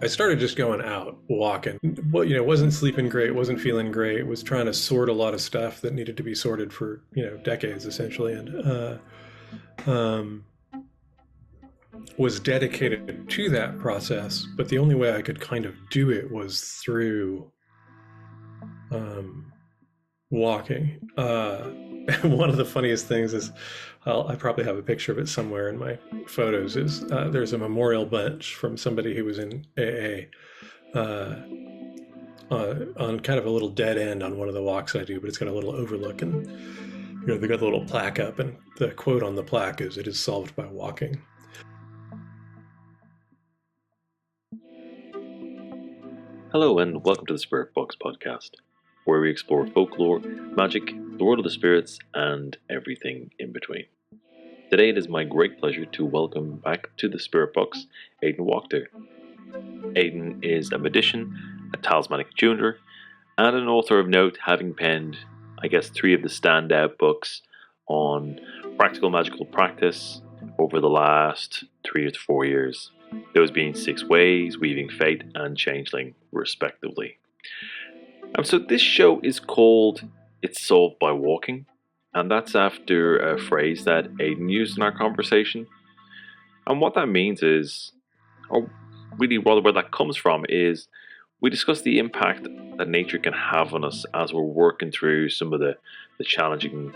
I started just going out walking. Well, wasn't sleeping great, wasn't feeling great, was trying to sort a lot of stuff that needed to be sorted for decades essentially, and um, was dedicated to that process. But the only way I could kind of do it was through um, walking. One of the funniest things is, I probably have a picture of it somewhere in my photos. Is there's a memorial bench from somebody who was in AA. On kind of a little dead end on one of the walks I do, but it's got a little overlook, and they got the little plaque up, and the quote on the plaque is, "It is solved by walking." Hello and welcome to the Spirit Box podcast, where we explore folklore, magic, the world of the spirits, and everything in between. Today it is my great pleasure to welcome back to the Spirit Box Aidan Wachter. Aidan is a magician, a talismanic tuner, and an author of note, having penned, I guess, 3 of the standout books on practical magical practice over the last 3 to 4 years. Those being 6 Ways, Weaving Fate and Changeling, respectively. And so this show is called It's Solved by Walking, and that's after a phrase that Aidan used in our conversation. And what that means is, or really rather where that comes from, is we discuss the impact that nature can have on us as we're working through some of the challenging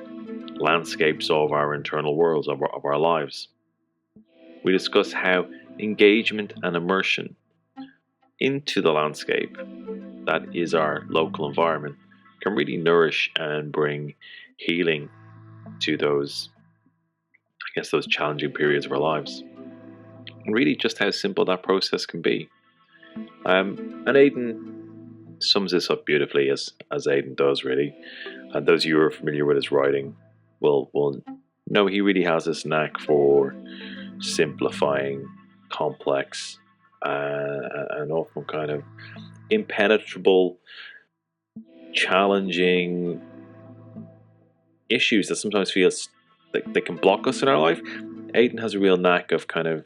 landscapes of our internal worlds, of our lives. We discuss how engagement and immersion into the landscape that is our local environment can really nourish and bring healing to those challenging periods of our lives. And really just how simple that process can be. And Aidan sums this up beautifully, as Aidan does, really. And those of you who are familiar with his writing will know he really has this knack for simplifying complex and often kind of impenetrable, challenging issues that sometimes feel like they can block us in our life. Aidan has a real knack of kind of,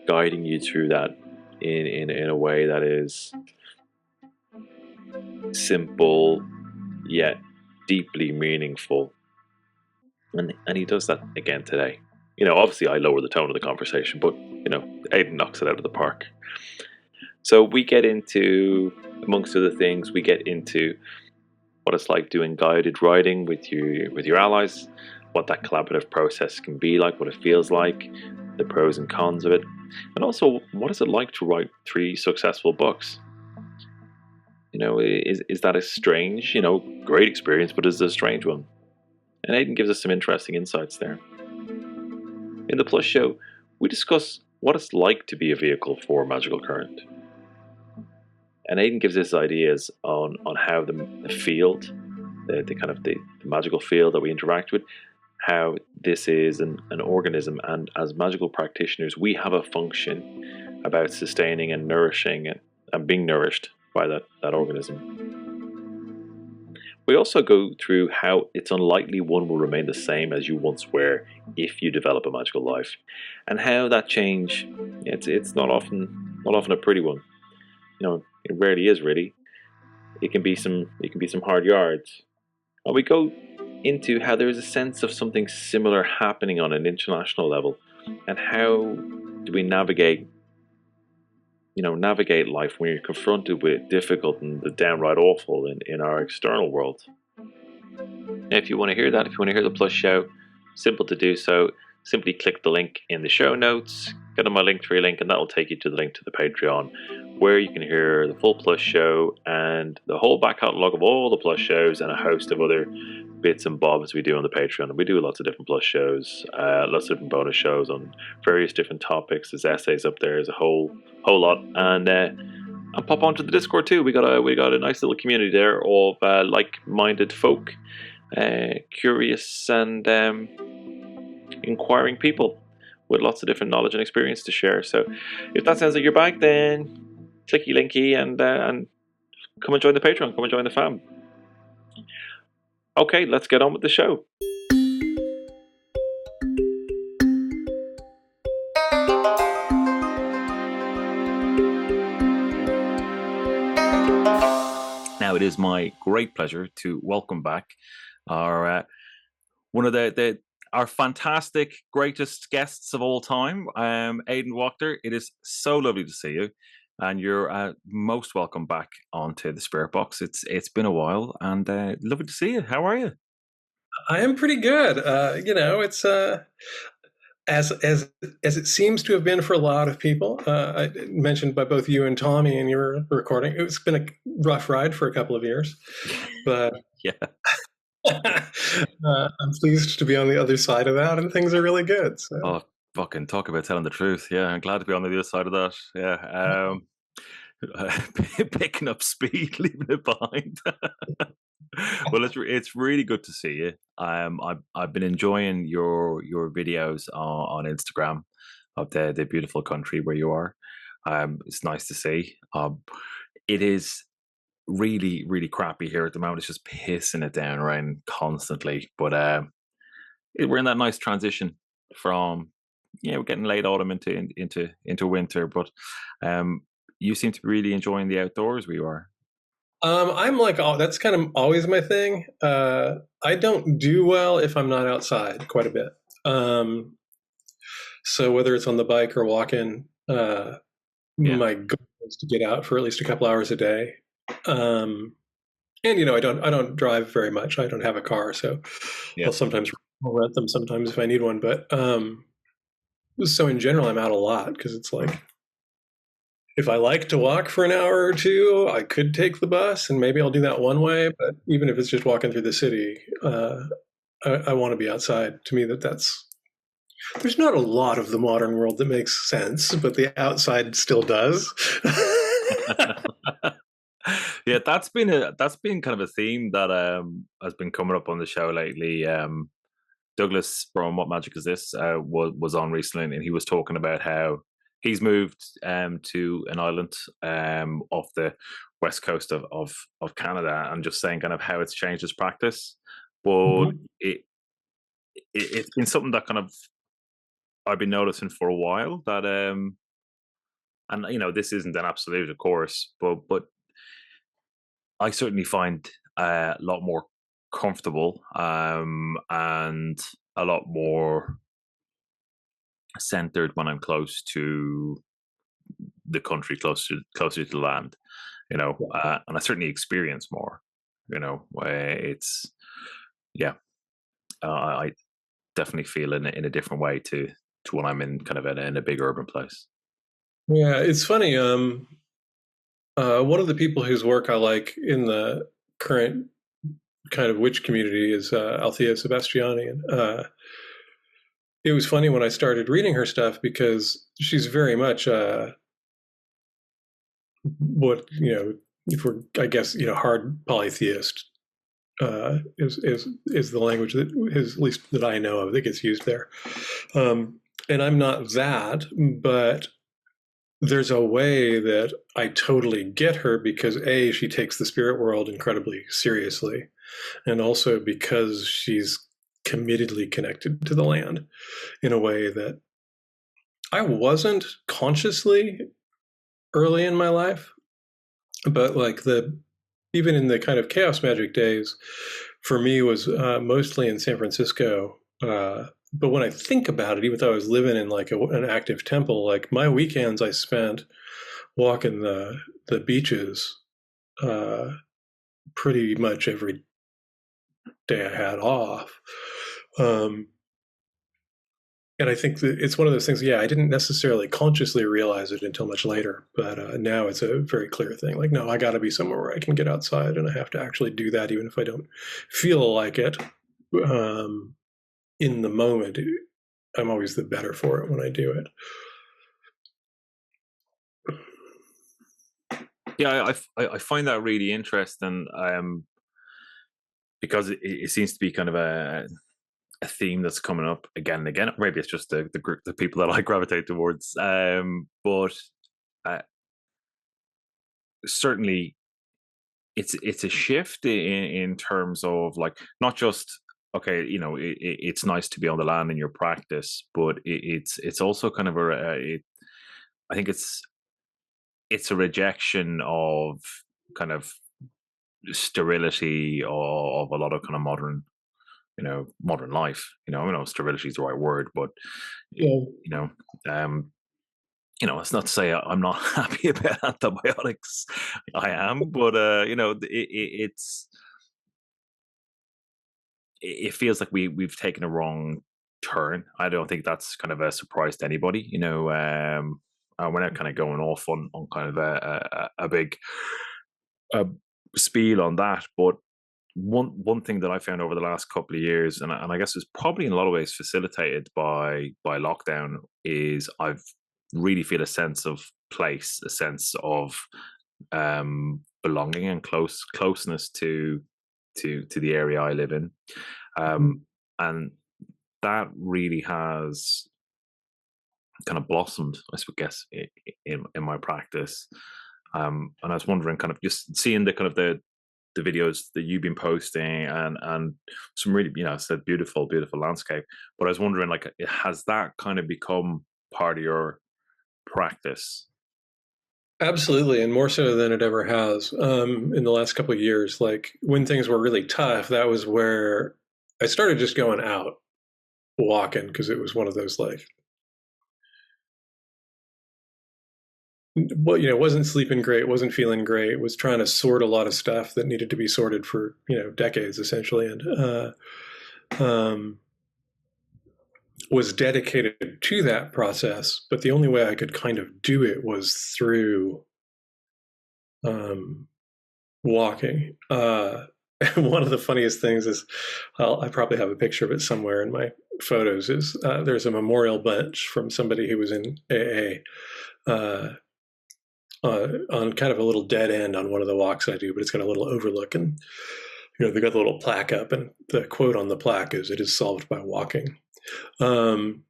guiding you through that in a way that is simple yet deeply meaningful. And he does that again today. Obviously I lower the tone of the conversation, but Aidan knocks it out of the park. So we get into, amongst other things, we get into what it's like doing guided writing with your allies, what that collaborative process can be like, what it feels like, the pros and cons of it, and also what is it like to write 3 successful books. Is that a strange, great experience, but is it a strange one? And Aidan gives us some interesting insights there. In the Plus show, we discuss what it's like to be a vehicle for magical current. And Aidan gives us ideas on how the field, the magical field that we interact with, how this is an organism, and as magical practitioners, we have a function about sustaining and nourishing and being nourished by that organism. We also go through how it's unlikely one will remain the same as you once were if you develop a magical life, and how that change, it's not often a pretty one. It rarely is, really. It can be some hard yards. And we go into how there is a sense of something similar happening on an international level, and how do we navigate life when you're confronted with difficult and the downright awful in our external world. And if you want to hear that, if you want to hear the Plus show, simple to do so. Simply click the link in the show notes, go to my Linktree link, and that will take you to the link to the Patreon, where you can hear the full Plus show and the whole back catalogue of all the Plus shows and a host of other bits and bobs we do on the Patreon. And we do lots of different Plus shows, lots of different bonus shows on various different topics. There's essays up there, there's a whole lot. And pop onto the Discord too. We got a nice little community there of like-minded folk, curious and inquiring people with lots of different knowledge and experience to share. So if that sounds like your bag, then clicky linky and come and join the Patreon, come and join the fam. Okay, let's get on with the show. Now, it is my great pleasure to welcome back our one of the our fantastic greatest guests of all time, Aidan Wachter. It is so lovely to see you, and you're most welcome back onto the Spirit Box. It's been a while, and lovely to see you. How are you? I am pretty good. It's as it seems to have been for a lot of people. I mentioned by both you and Tommy in your recording. It's been a rough ride for a couple of years, but Yeah. I'm pleased to be on the other side of that, and things are really good. So Oh, fucking talk about telling the truth. Yeah, I'm glad to be on the other side of that. Yeah. Picking up speed, leaving it behind. Well, it's really good to see you. I've been enjoying your videos on Instagram of the beautiful country where you are. It's nice to see. It is really crappy here at the moment. It's just pissing it down rain constantly. But we're in that nice transition from we're getting late autumn into winter. But you seem to be really enjoying the outdoors where you are. I'm like, oh, that's kind of always my thing. I don't do well if I'm not outside quite a bit. So whether it's on the bike or walking, Yeah, my goal is to get out for at least a couple hours a day. And I don't drive very much. I don't have a car, so yeah. I'll rent them sometimes if I need one. But so in general, I'm out a lot because it's like if I like to walk for an hour or two, I could take the bus and maybe I'll do that one way. But even if it's just walking through the city, I want to be outside. To me, that's there's not a lot of the modern world that makes sense, but the outside still does. Yeah, that's been kind of a theme that has been coming up on the show lately. Douglas from What Magic Is This was on recently, and he was talking about how he's moved to an island off the west coast of Canada, and just saying kind of how it's changed his practice. But Mhm. it's been something that kind of I've been noticing for a while that and this isn't an absolute, of course, but I certainly find a lot more comfortable and a lot more centered when I'm close to the country, closer to the land. And I certainly experience more. Where it's yeah, I definitely feel in a different way to when I'm in kind of in a big urban place. Yeah, it's funny. One of the people whose work I like in the current kind of witch community is Althea Sebastiani. And it was funny when I started reading her stuff because she's very much what if we're I guess hard polytheist is the language that is at least that I know of that gets used there. And I'm not that, but there's a way that I totally get her because A, she takes the spirit world incredibly seriously, and also because she's committedly connected to the land in a way that I wasn't consciously early in my life, but like the even in the kind of chaos magic days, for me was mostly in San Francisco. But when I think about it, even though I was living in like an active temple, like my weekends I spent walking the beaches uh, pretty much every day I had off. Um, and I think that it's one of those things. Yeah, I didn't necessarily consciously realize it until much later, but now it's a very clear thing. Like, no, I got to be somewhere where I can get outside, and I have to actually do that, even if I don't feel like it in the moment. I'm always the better for it when I do it. Yeah, I find that really interesting because it seems to be kind of a theme that's coming up again and again. Maybe it's just the group, the people that I gravitate towards. But uh, certainly, it's a shift in terms of like not just okay, it's nice to be on the land in your practice, but it's also kind of I think it's a rejection of kind of sterility of a lot of kind of modern life. I know sterility is the right word, but Yeah. know, um, it's not to say I'm not happy about antibiotics. I am, but it feels like we've taken a wrong turn. I don't think that's kind of a surprise to anybody. We're not kind of going off on kind of a big uh, spiel on that, but one thing that I found over the last couple of years, and I guess it's probably in a lot of ways facilitated by lockdown, is I've really feel a sense of place, a sense of belonging and closeness to the area I live in, Mhm. and that really has kind of blossomed, I guess, in my practice. And I was wondering, kind of just seeing the kind of the videos that you've been posting and some really, it's a beautiful landscape. But I was wondering, like, has that kind of become part of your practice? Absolutely, and more so than it ever has in the last couple of years. Like when things were really tough, that was where I started just going out walking because it was one of those like, well, wasn't sleeping great, wasn't feeling great, was trying to sort a lot of stuff that needed to be sorted for decades essentially, and um, was dedicated to that process. But the only way I could kind of do it was through um, walking. One of the funniest things is, I probably have a picture of it somewhere in my photos. Is there's a memorial bench from somebody who was in AA on kind of a little dead end on one of the walks I do, but it's got a little overlook, and they got the little plaque up, and the quote on the plaque is, "It is solved by walking." Um,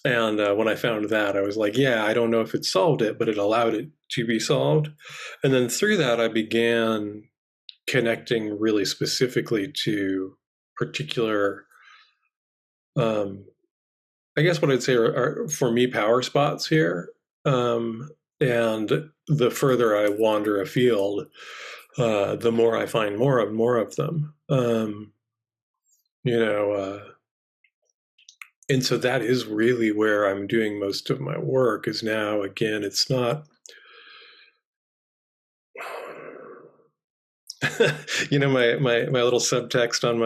and when I found that, I was like, yeah, I don't know if it solved it, but it allowed it to be solved. And then through that, I began connecting really specifically to particular, um, I guess what I'd say are for me power spots here. And the further I wander afield, the more I find more of them. You know, and so that is really where I'm doing most of my work. Is now, again, it's not. My little subtext on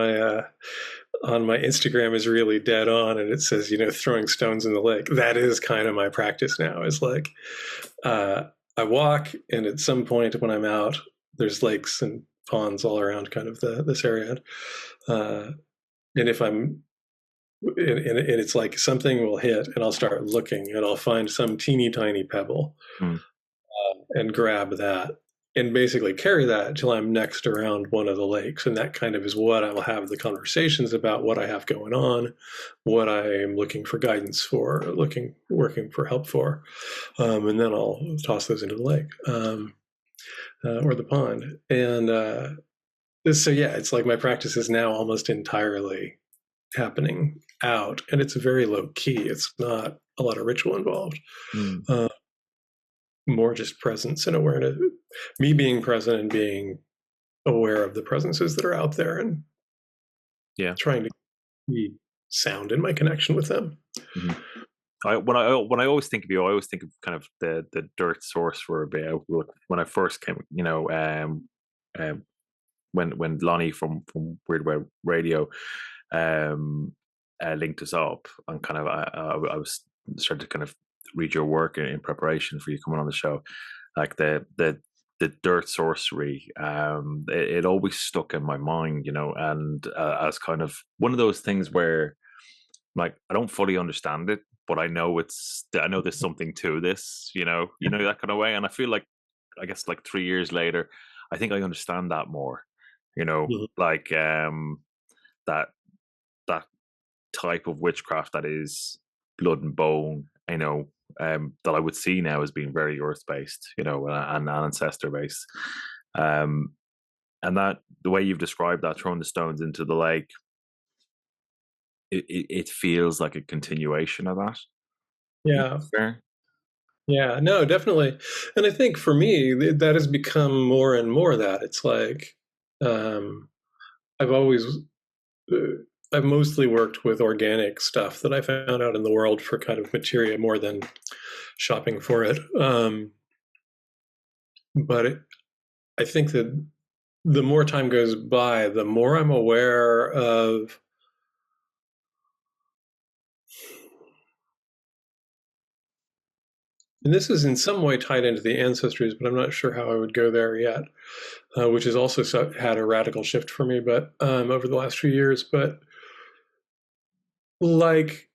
my Instagram is really dead on, and it says, throwing stones in the lake. That is kind of my practice now. Is like, I walk, and at some point when I'm out, there's lakes and ponds all around kind of this area, uh, and if I'm and it's like something will hit, and I'll start looking, and I'll find some teeny tiny pebble Mm, and grab that and basically carry that until I'm next around one of the lakes. And that kind of is what I will have the conversations about, what I have going on, what I am looking for guidance for, working for help for. And then I'll toss those into the lake or the pond. And so, yeah, it's like my practice is now almost entirely happening out, and it's very low key. It's not a lot of ritual involved. mm, Uh, More just presence and awareness, me being present and being aware of the presences that are out there, and yeah. trying to be sound in my connection with them. Mhm. When I always think of you, I always think of kind of the dirt source for a bit. When I first came, um, when Lonnie from Weird Web Radio um, linked us up, and kind of I was started to kind of read your work in preparation for you coming on the show, like the dirt sorcery. It always stuck in my mind, and as kind of one of those things where, like, I don't fully understand it, but I know there's something to this, that kind of way. And I feel like, I guess, like 3 years later, I think I understand that more, Mhm. like that that type of witchcraft that is blood and bone, that I would see now as being very earth based, and ancestor based. Um, and that the way you've described that, throwing the stones into the lake, it feels like a continuation of that. Would Yeah, be fair? yeah, no, definitely. And I think for me, that has become more and more that it's like. I've always I've mostly worked with organic stuff that I found out in the world for kind of materia more than shopping for it. But I think that the more time goes by, the more I'm aware of and this is in some way tied into the ancestries, but I'm not sure how I would go there yet, which has also had a radical shift for me, but over the last few years. But like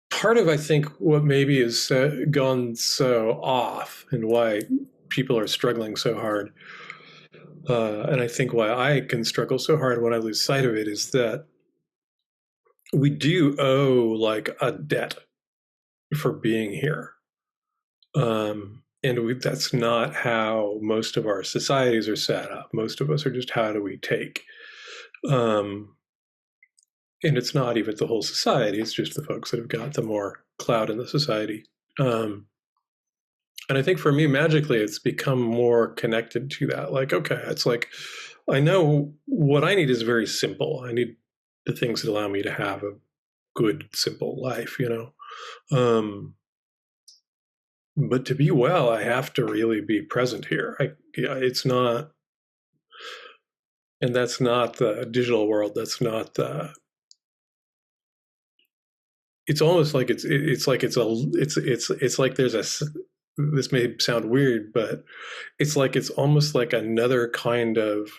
part of, I think, what maybe has gone so off and why people are struggling so hard, and I think why I can struggle so hard when I lose sight of it, is that we do owe like a debt for being here. And that's not how most of our societies are set up. Most of us are just, how do we take? Um, and it's not even the whole society, it's just the folks that have got the more clout in the society. And I think for me, magically, it's become more connected to that. Like, okay, it's like, I know what I need is very simple. I need the things that allow me to have a good, simple life, you know? But to be well, I have to really be present here. It's not, and that's not the digital world. That's not the. It's almost like it's like it's like there's a. This may sound weird, but it's like it's almost like another kind of.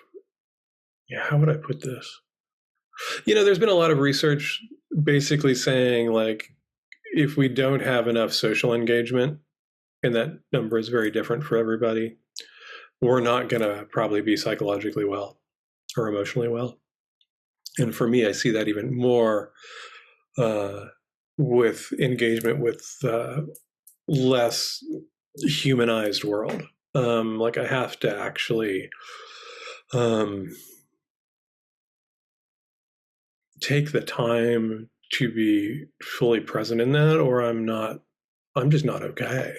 Yeah, how would I put this? You know, there's been a lot of research basically saying like, if we don't have enough social engagement, and that number is very different for everybody, we're not going to probably be psychologically well or emotionally well. And for me, I see that even more with engagement with less humanized world. Like I have to actually take the time to be fully present in that, or I'm just not okay.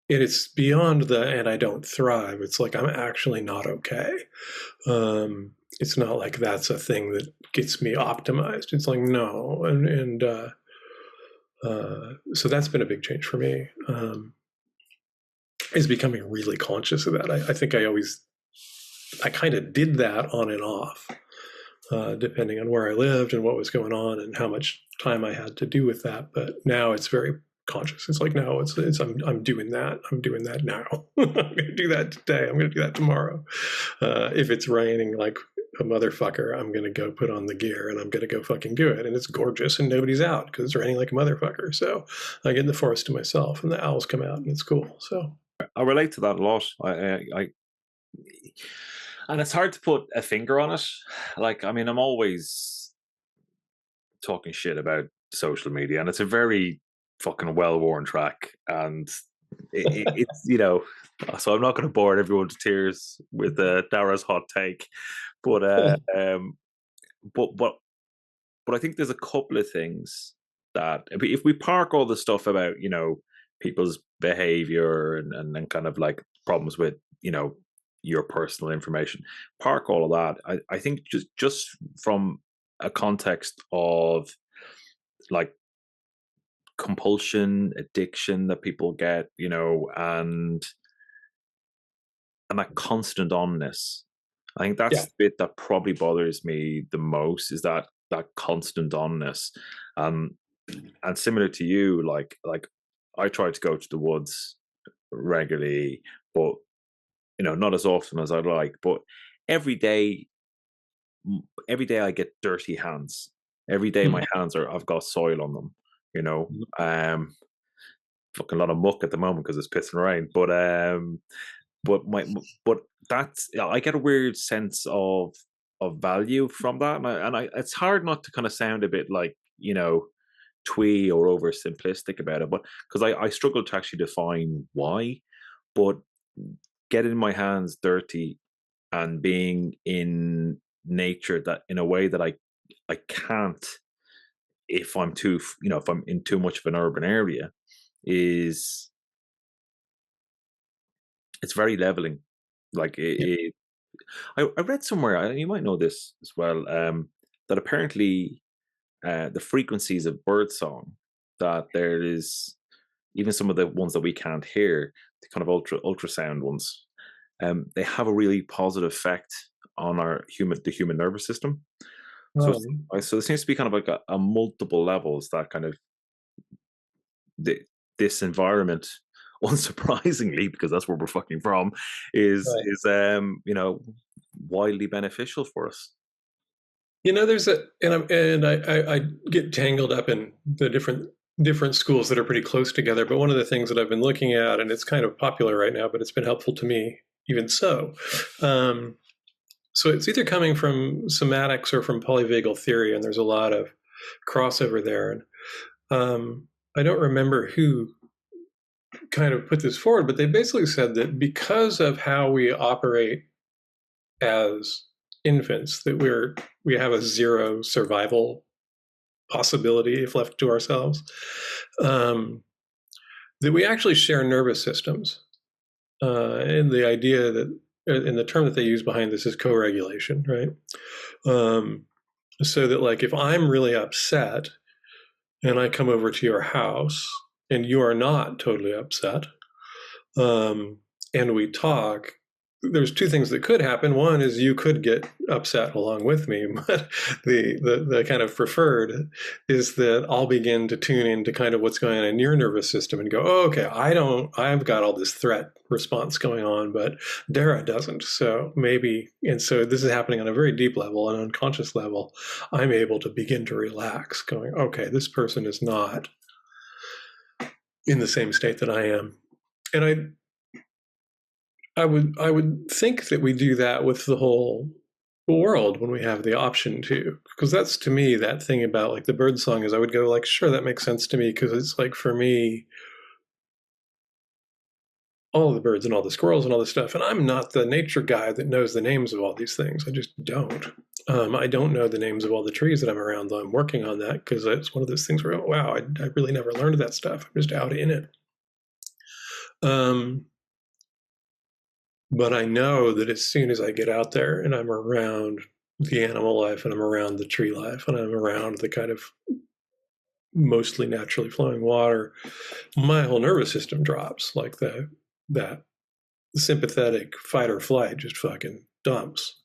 It's beyond and I don't thrive. It's like, I'm actually not okay. It's not like that's a thing that gets me optimized. It's like, no. So that's been a big change for me, is becoming really conscious of that. I think I kind of did that on and off, depending on where I lived and what was going on and how much time I had to do with that. But now it's very conscious. It's like, no, I'm doing that. I'm doing that now. I'm going to do that today. I'm going to do that tomorrow. If it's raining like a motherfucker, I'm going to go put on the gear and I'm going to go fucking do it. And it's gorgeous and nobody's out because it's raining like a motherfucker. So I get in the forest to myself and the owls come out and it's cool. So I relate to that a lot. And it's hard to put a finger on it. Like, I mean, I'm always talking shit about social media, and it's a very fucking well-worn track. And it's, you know, so I'm not going to bore everyone to tears with Dara's hot take, but but I think there's a couple of things that, if we park all the stuff about, you know, people's behavior and kind of like problems with, you know, your personal information, park all of that. I think just from a context of like compulsion, addiction that people get, you know, and that constant onness. I think that's yeah, the bit that probably bothers me the most, is that constant onness. And similar to you, like I try to go to the woods regularly, but you know, not as often as I'd like. But every day, I get dirty hands. Every day, my hands I've got soil on them. You know, fucking lot of muck at the moment because it's pissing rain. But but that's, I get a weird sense of value from that, and it's hard not to kind of sound a bit like, you know, twee or over simplistic about it, but because I struggle to actually define why. But getting my hands dirty and being in nature, that in a way that I can't if I'm too, you know, if I'm in too much of an urban area, is, it's very leveling. Like Yeah. I read somewhere, you might know this as well, that apparently the frequencies of birdsong, that there is even some of the ones that we can't hear, the kind of ultrasound ones, they have a really positive effect on the human nervous system. So so there seems to be kind of like a multiple levels that kind of the, this environment, unsurprisingly, because that's where we're fucking from, Right. is widely beneficial for us. There's I get tangled up in the different schools that are pretty close together. But one of the things that I've been looking at, and it's kind of popular right now, but it's been helpful to me even so. So it's either coming from somatics or from polyvagal theory, and there's a lot of crossover there. And I don't remember who kind of put this forward, but they basically said that because of how we operate as infants, that we have a zero survival possibility if left to ourselves, that we actually share nervous systems. And the idea that, and the term that they use behind this is co-regulation, right? So that, like, if I'm really upset and I come over to your house and you are not totally upset, and we talk, there's two things that could happen. One is you could get upset along with me, but the kind of preferred is that I'll begin to tune into kind of what's going on in your nervous system and go, oh, okay, I've got all this threat response going on, but Dara doesn't. So maybe, and so this is happening on a very deep level, an unconscious level. I'm able to begin to relax, going, okay, this person is not in the same state that I am. And I would think that we do that with the whole world when we have the option to, because that's, to me, that thing about like the bird song is I would go like, sure, that makes sense to me, because it's like, for me, all the birds and all the squirrels and all this stuff, and I'm not the nature guy that knows the names of all these things. I just don't. I don't know the names of all the trees that I'm around, though I'm working on that, because it's one of those things where, oh, wow, I really never learned that stuff. I'm just out in it. But I know that as soon as I get out there and I'm around the animal life and I'm around the tree life and I'm around the kind of mostly naturally flowing water, my whole nervous system drops. Like that sympathetic fight or flight just fucking dumps.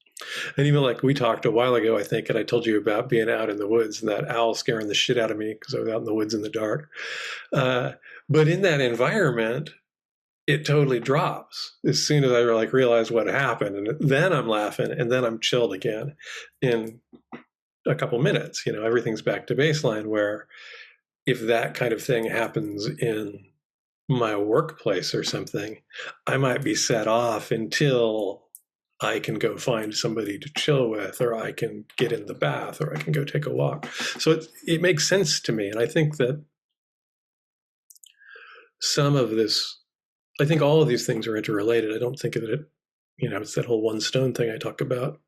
And even like we talked a while ago, I think, and I told you about being out in the woods and that owl scaring the shit out of me because I was out in the woods in the dark. But in that environment, it totally drops as soon as I like realize what happened, and then I'm laughing, and then I'm chilled again in a couple minutes. Everything's back to baseline. Where if that kind of thing happens in my workplace or something, I might be set off until I can go find somebody to chill with, or I can get in the bath, or I can go take a walk. So it makes sense to me, and I think that some of this, I think all of these things are interrelated. I don't think of it, it's that whole one stone thing I talk about.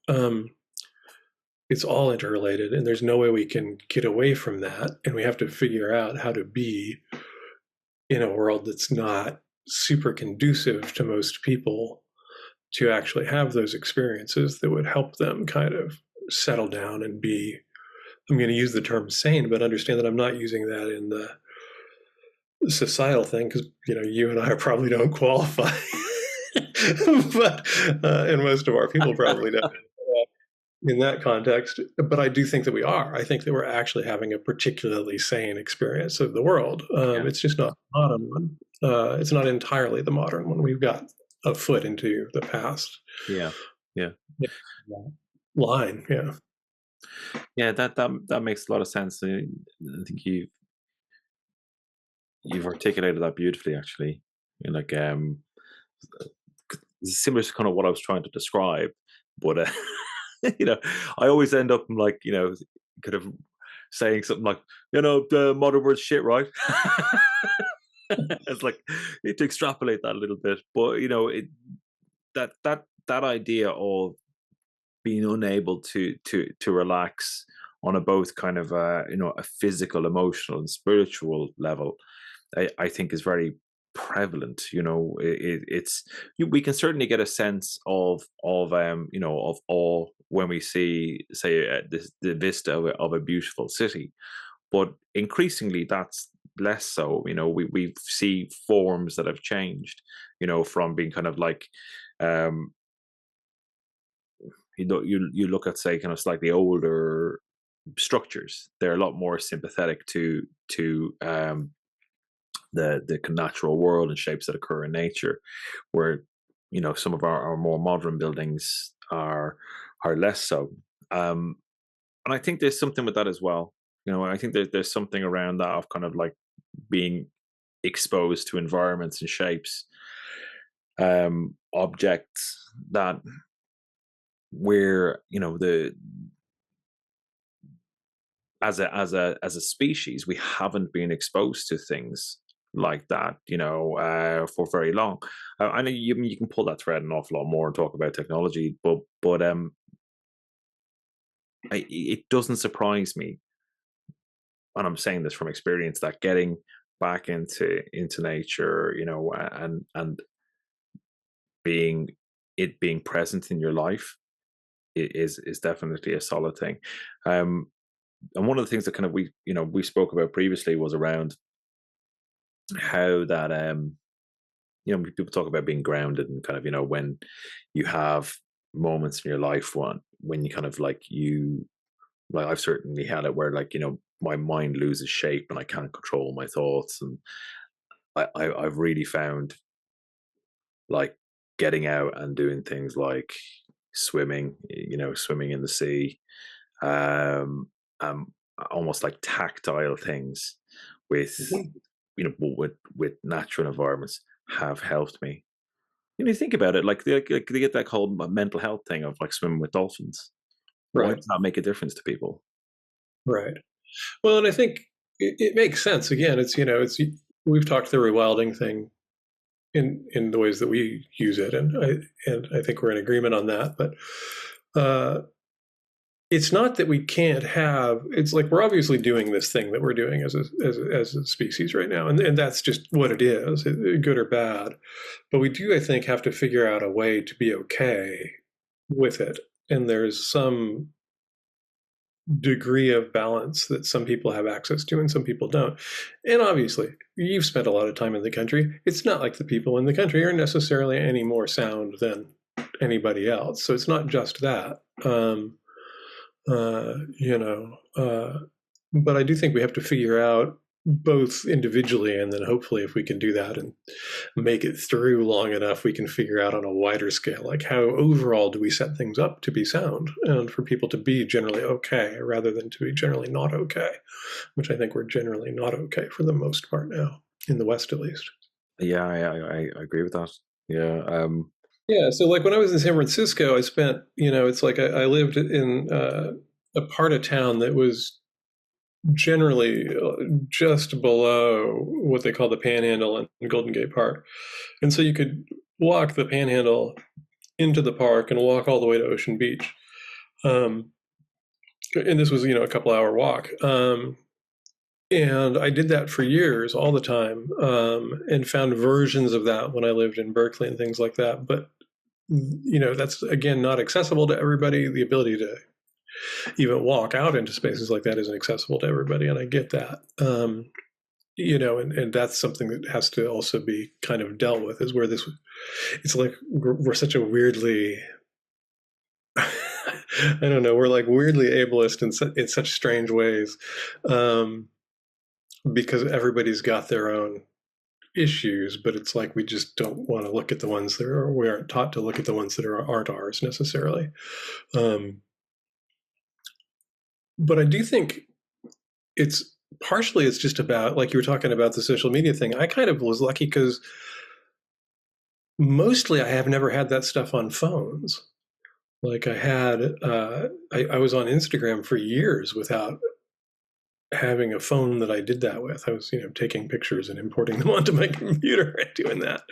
It's all interrelated, and there's no way we can get away from that. And we have to figure out how to be in a world that's not super conducive to most people to actually have those experiences that would help them kind of settle down and be, I'm going to use the term sane, but understand that I'm not using that in the societal thing, because you and I probably don't qualify. But and most of our people probably don't in that context. But I do think that we are. I think that we're actually having a particularly sane experience of the world. Yeah. It's just not the modern one. It's not entirely the modern one. We've got a foot into the past. Yeah. Line. Yeah. Yeah. That makes a lot of sense. I think you've articulated that beautifully, actually. Like similar to kind of what I was trying to describe, but I always end up like kind of saying something like the modern word's shit, right? It's like you need to extrapolate that a little bit, but that idea of being unable to relax on a both kind of a, a physical, emotional, and spiritual level, I think is very, very powerful. And I think it's very, very important. And I think it's very, very important to prevalent. We can certainly get a sense of awe when we see, say, the vista of a beautiful city, but increasingly that's less so. We see forms that have changed, from being kind of like, um you look at, say, kind of slightly older structures. They're a lot more sympathetic to the natural world and shapes that occur in nature, where some of our more modern buildings are less so. um and I think there's something with that as well. I think there's something around that of kind of like being exposed to environments and shapes, objects that we're, the as a species, we haven't been exposed to things like that, for very long. I know you can pull that thread an awful lot more and talk about technology, but it doesn't surprise me, and I'm saying this from experience, that getting back into nature, and being being present in your life is definitely a solid thing. Um, and one of the things that kind of we spoke about previously was around how that, people talk about being grounded, and kind of, when you have moments in your life when you kind of like, I've certainly had it where, like, my mind loses shape and I can't control my thoughts, and I've really found, like, getting out and doing things like swimming, swimming in the sea, um, um, almost like tactile things with, Mhm. with natural environments, have helped me. You think about it, like they get that whole mental health thing of like swimming with dolphins. Why Right. does that make a difference to people? Right. Well, and I think it makes sense. Again, it's we've talked the rewilding thing in the ways that we use it, and I think we're in agreement on that. But uh, it's not that we can't have. It's like we're obviously doing this thing that we're doing as a species right now, and that's just what it is, good or bad. But we do, I think, have to figure out a way to be okay with it. And there's some degree of balance that some people have access to and some people don't. And obviously, you've spent a lot of time in the country. It's not like the people in the country are necessarily any more sound than anybody else. So it's not just that. Uh, you know, uh, but I do think we have to figure out both individually, and then hopefully if we can do that and make it through long enough, we can figure out on a wider scale, like how overall do we set things up to be sound and for people to be generally okay rather than to be generally not okay, which I think we're generally not okay for the most part now, in the West at least. Yeah, I agree with that. Yeah. Yeah, so like when I was in San Francisco, I spent, it's like I lived in a part of town that was generally just below what they call the Panhandle and Golden Gate Park. And so you could walk the Panhandle into the park and walk all the way to Ocean Beach. Um, and this was, a couple hour walk. And I did that for years, all the time, and found versions of that when I lived in Berkeley and things like that. But, that's, again, not accessible to everybody. The ability to even walk out into spaces like that isn't accessible to everybody. And I get that. And that's something that has to also be kind of dealt with, is where it's like we're such a weirdly, I don't know, we're like weirdly ableist in such strange ways, because everybody's got their own issues, but it's like we just don't want to look at the ones that are, we aren't taught to look at the ones that aren't ours necessarily. But I do think it's just about, like you were talking about the social media thing. I kind of was lucky because mostly I have never had that stuff on phones. Like I was on Instagram for years without having a phone that I did that with. I was, taking pictures and importing them onto my computer and doing that.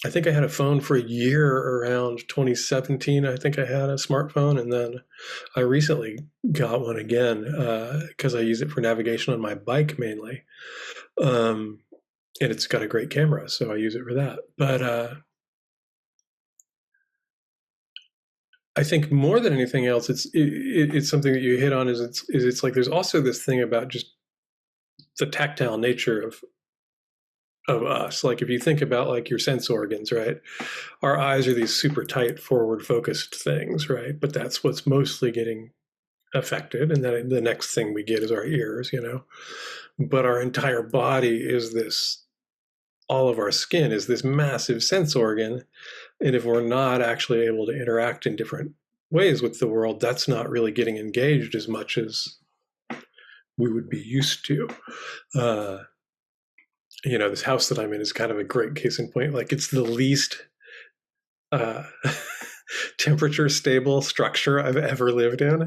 I think I had a phone for a year around 2017. I think I had a smartphone, and then I recently got one again because I use it for navigation on my bike mainly. and it's got a great camera, so I use it for that. But I think more than anything else, it's something that you hit on. It's like there's also this thing about just the tactile nature of us. Like if you think about like your sense organs, right? Our eyes are these super tight, forward focused things, right? But that's what's mostly getting affected, and then the next thing we get is our ears, But our entire body is this. All of our skin is this massive sense organ, and if we're not actually able to interact in different ways with the world, that's not really getting engaged as much as we would be used to. This house that I'm in is kind of a great case in point. Like it's the least uh, temperature stable structure I've ever lived in,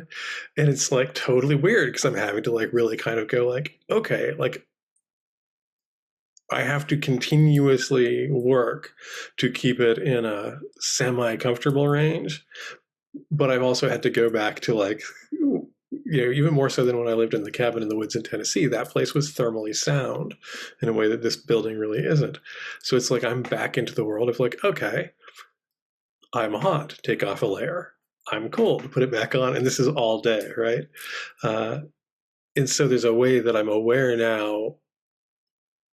and it's like totally weird because I'm having to like really kind of go like, okay, like I have to continuously work to keep it in a semi-comfortable range, but I've also had to go back to like, even more so than when I lived in the cabin in the woods in Tennessee. That place was thermally sound in a way that this building really isn't. So it's like I'm back into the world of like, okay, I'm hot, take off a layer. I'm cold, put it back on, and this is all day, right? And so there's a way that I'm aware now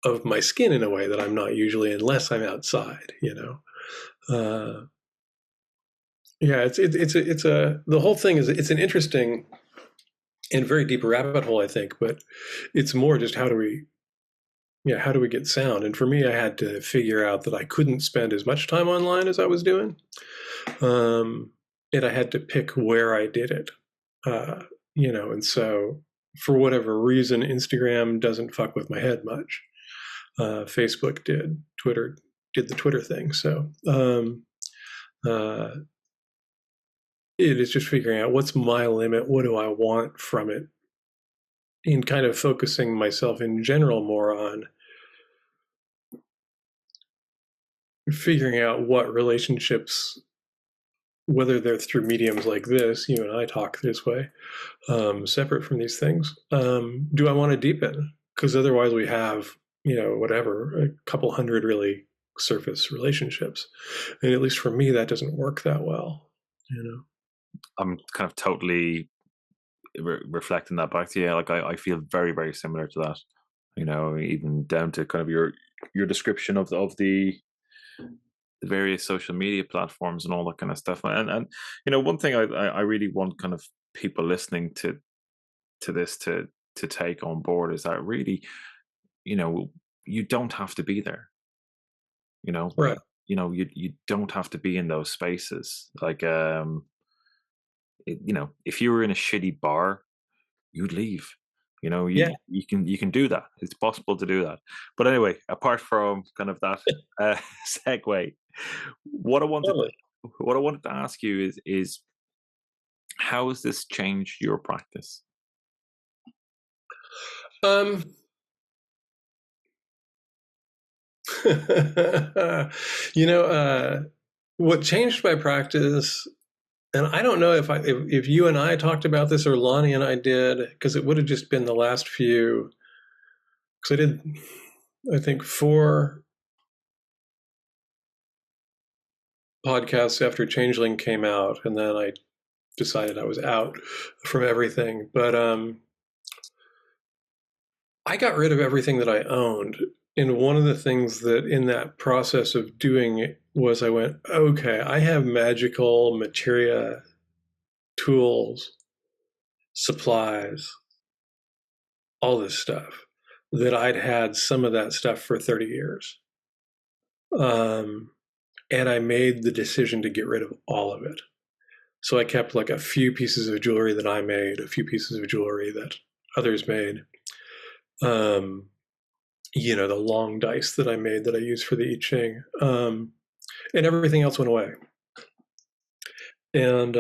of my skin in a way that I'm not usually unless I'm outside, Yeah, the whole thing it's an interesting and very deep rabbit hole, I think, but it's more just how do we get sound? And for me, I had to figure out that I couldn't spend as much time online as I was doing. And I had to pick where I did it, and so for whatever reason, Instagram doesn't fuck with my head much. Facebook did, Twitter did the Twitter thing. So it is just figuring out what's my limit, what do I want from it, and kind of focusing myself in general more on figuring out what relationships, whether they're through mediums like this, you and I talk this way, separate from these things, do I want to deepen? Because otherwise we have, whatever, a couple hundred really surface relationships. And at least for me, that doesn't work that well, I'm kind of totally reflecting that back to you. Like I feel very, very similar to that. Even down to kind of your description of the various social media platforms and all that kind of stuff. And one thing I really want kind of people listening to this to take on board is that really, you don't have to be there. Right. You don't have to be in those spaces. Like if you were in a shitty bar, you'd leave. Yeah. You can do that. It's possible to do that. But anyway, apart from kind of that segue, what I wanted Totally. to ask you is how has this changed your practice? Um, what changed my practice, and I don't know if you and I talked about this or Lonnie and I did, because it would have just been the last few, because I did, I think, 4 podcasts after Changeling came out, and then I decided I was out from everything. But I got rid of everything that I owned. And one of the things that in that process of doing it was I went, okay, I have magical materia, tools, supplies, all this stuff that I'd had some of that stuff for 30 years. And I made the decision to get rid of all of it. So I kept like a few pieces of jewelry that I made, a few pieces of jewelry that others made. The long dice that I made that I use for the I Ching. And everything else went away. And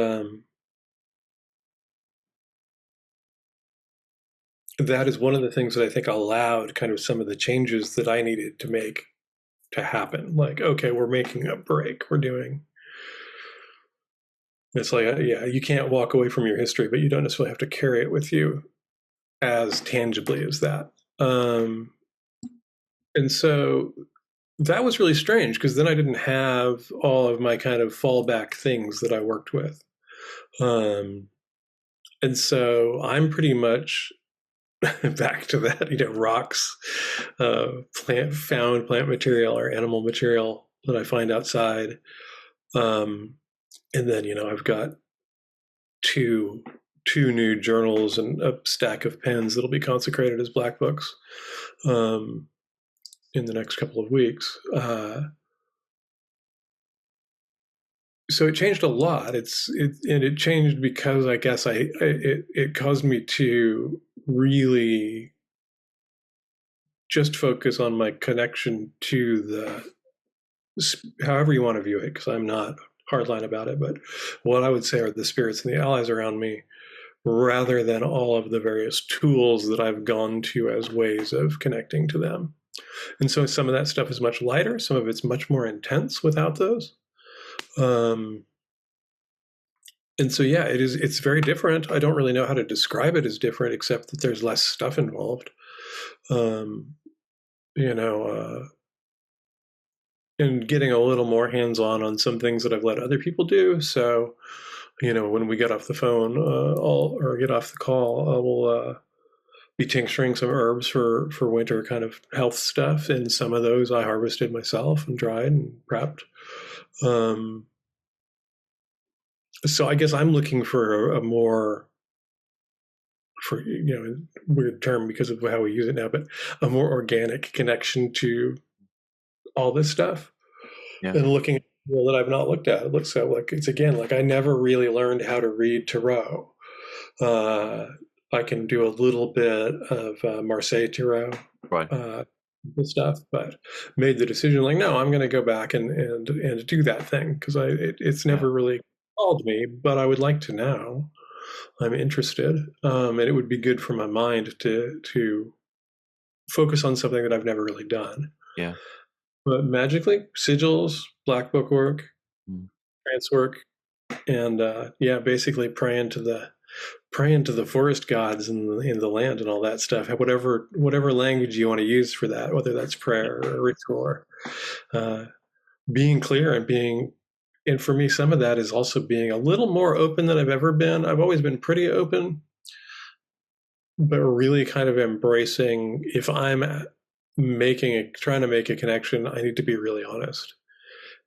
that is one of the things that I think allowed kind of some of the changes that I needed to make to happen. Like, okay, we're making a break. It's like, you can't walk away from your history, but you don't necessarily have to carry it with you as tangibly as that. And so that was really strange because then I didn't have all of my kind of fallback things that I worked with. And so I'm pretty much back to that, rocks, plant material or animal material that I find outside. And then, I've got two new journals and a stack of pens that'll be consecrated as black books in the next couple of weeks. So it changed a lot. It changed because I guess it caused me to really just focus on my connection to however you want to view it, because I'm not hardline about it, but what I would say are the spirits and the allies around me, rather than all of the various tools that I've gone to as ways of connecting to them. And so some of that stuff is much lighter. Some of it's much more intense without those. And so, yeah, it's very different. I don't really know how to describe it as different, except that there's less stuff involved. And getting a little more hands-on on some things that I've let other people do. So, when we get off the phone or get off the call, I will be tincturing some herbs for winter kind of health stuff. And some of those I harvested myself and dried and prepped. So I guess I'm looking for a more, weird term because of how we use it now, but a more organic connection to all this stuff. Yeah. And looking at people that I've not looked at. It looks like it's again, like I never really learned how to read Tarot. I can do a little bit of Marseille Tarot. Right. Stuff, but made the decision like, no, I'm going to go back and do that thing because it's never really called me, but I would like to now. I'm interested, and it would be good for my mind to focus on something that I've never really done. Yeah. But magically, sigils, black book work, trance work, and basically praying to the forest gods in the land and all that stuff. Whatever language you want to use for that, whether that's prayer or ritual, or being clear and for me, some of that is also being a little more open than I've ever been. I've always been pretty open, but really kind of embracing if I'm trying to make a connection, I need to be really honest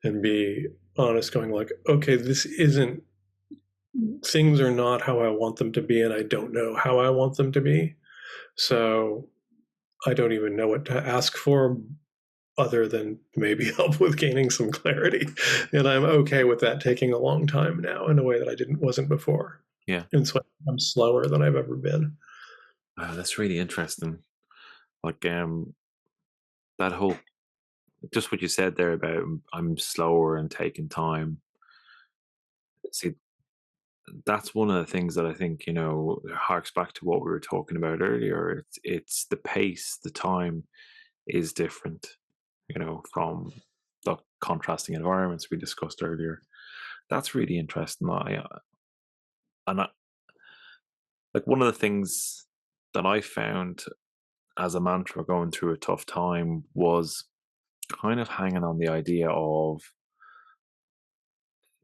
and be honest, going like, okay, things are not how I want them to be, and I don't know how I want them to be. So I don't even know what to ask for other than maybe help with gaining some clarity. And I'm okay with that taking a long time now in a way that I wasn't before. Yeah. And so I'm slower than I've ever been. That's really interesting. Like that whole, just what you said there about I'm slower and taking time. See, that's one of the things that I think, harks back to what we were talking about earlier. It's the pace, the time is different, from the contrasting environments we discussed earlier. That's really interesting. Like one of the things that I found as a mantra going through a tough time was kind of hanging on the idea of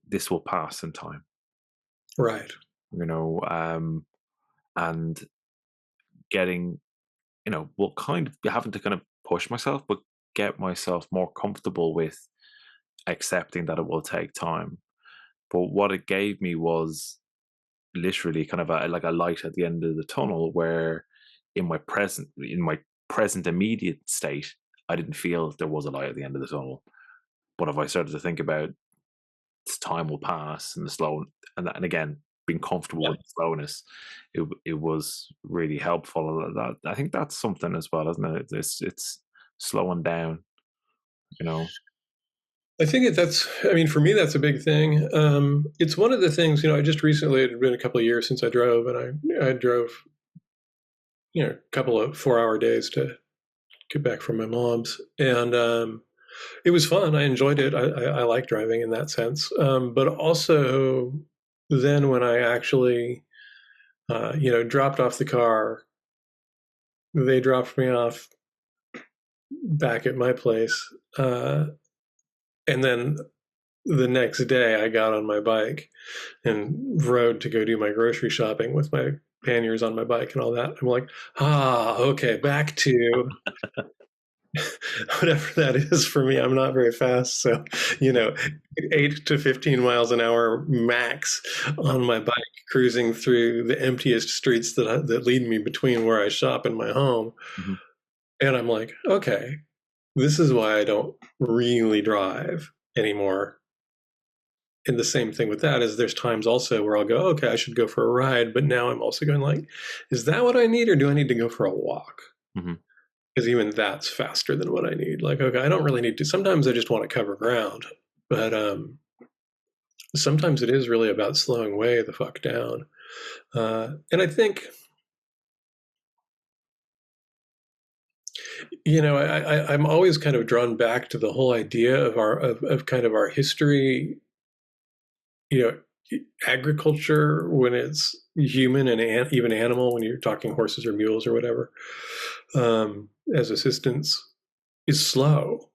this will pass in time. Right. And getting, well, kind of having to kind of push myself, but get myself more comfortable with accepting that it will take time. But what it gave me was literally kind of like a light at the end of the tunnel, where in my present immediate state, I didn't feel there was a light at the end of the tunnel. But if I started to think about this time will pass and the slow, and again, being comfortable with the slowness, it was really helpful. That I think that's something as well, isn't it? It's slowing down, I think for me, that's a big thing. It's one of the things, I just recently, it had been a couple of years since I drove, and I drove, a couple of 4-hour days to get back from my mom's. And it was fun. I enjoyed it. I like driving in that sense. But also then when I actually, dropped off the car, they dropped me off back at my place. And then the next day I got on my bike and rode to go do my grocery shopping with my panniers on my bike and all that. I'm like, okay, back to whatever that is for me. I'm not very fast. So, 8 to 15 miles an hour max on my bike, cruising through the emptiest streets that lead me between where I shop and my home. Mm-hmm. And I'm like, okay, this is why I don't really drive anymore. And the same thing with that is there's times also where I'll go, okay, I should go for a ride. But now I'm also going like, is that what I need? Or do I need to go for a walk? Mm-hmm. Because even that's faster than what I need. Like, okay, I don't really need to. Sometimes I just want to cover ground. But sometimes it is really about slowing way the fuck down. And I think, I'm always kind of drawn back to the whole idea of kind of our history, agriculture when it's human and even animal, when you're talking horses or mules or whatever, as assistance, is slow.